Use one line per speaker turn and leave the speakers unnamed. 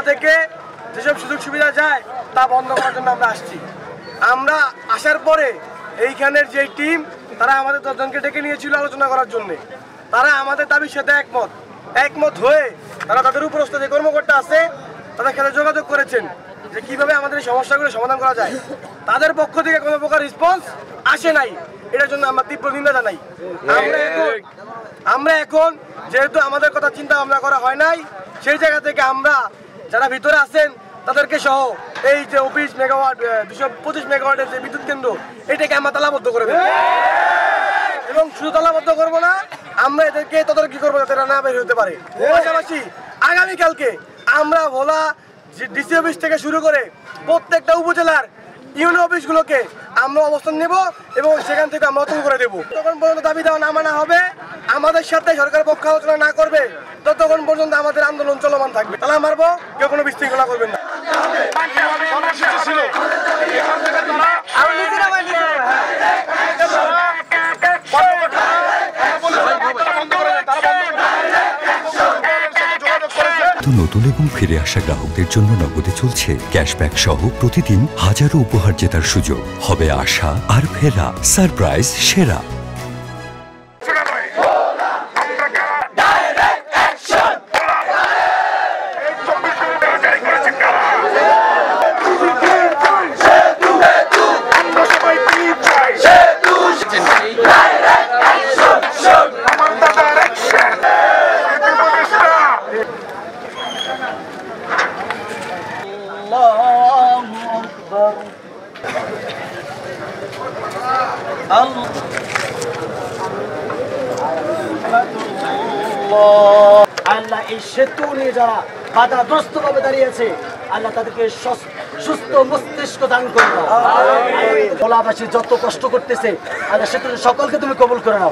ভোলা থেকে যেসব সুযোগ সুবিধা যায় তা বন্ধ করার জন্য আমরা আসছি। আমরা আসার পরে এইখানের যে টিম তারা আমাদের 10 জনকে ডেকে নিয়েছিল আলোচনা করার জন্য। তারা আমাদের দাবির সাথে একমত হয়ে তারা তাদের উপরস্থ যে কর্মকর্তা আছে তাদের সাথে যোগাযোগ করেছেন যে কিভাবে আমাদের এই সমস্যাগুলো সমাধান করা যায়। তাদের পক্ষ থেকে কোনো প্রকার রেসপন্স আসে নাই, এটার জন্য আমরা তীব্র নিন্দা জানাই। আমরা এখন যেহেতু আমাদের কথা চিন্তা ভাবনা করা হয় নাই, সেই জায়গা থেকে আমরা যারা ভিতরে আছেন তাদেরকে সহ এই যে 20 মেগাওয়াট 225 মেগাওয়াটের যে বিদ্যুৎ কেন্দ্র এটাকে আমরা তালাবদ্ধ করে দেব। এবং শুধু তালাবদ্ধ করবো না, আমরা এদেরকে তদারকি করবো যাতে না বের হতে পারে। পাশাপাশি আগামীকালকে আমরা ভোলা ডিসি অফিস থেকে শুরু করে প্রত্যেকটা উপজেলার ইউনিয়ন অফিসগুলোকে আমরা অবস্থান নেব এবং সেখান থেকে আমরা অতল করে দেবো। ততক্ষণ পর্যন্ত দাবি দেওয়া না মানা হবে, আমাদের সাথে সরকার পক্ষ আলোচনা না করবে ততক্ষণ পর্যন্ত আমাদের আন্দোলন চলমান থাকবে। তালা মারবো, কেউ কোনো বিশৃঙ্খলা করবেন না।
নতুন এবং ফিরে আসা গ্রাহকদের জন্য নগদে চলছে ক্যাশব্যাক সহ প্রতিদিন হাজারো উপহার জেতার সুযোগ। হবে আশা আর ফেরা সারপ্রাইজ সেরা।
আল্লাহ এই সেতু নিয়ে যারা বাধাগ্রস্ত ভাবে দাঁড়িয়েছে, আল্লাহ তাদেরকে সুস্থ মস্তিষ্ক দান করে দাও। ভোলাবাসী যত কষ্ট করতেছে আল্লাহ সেতু সকলকে তুমি কবুল করে নাও।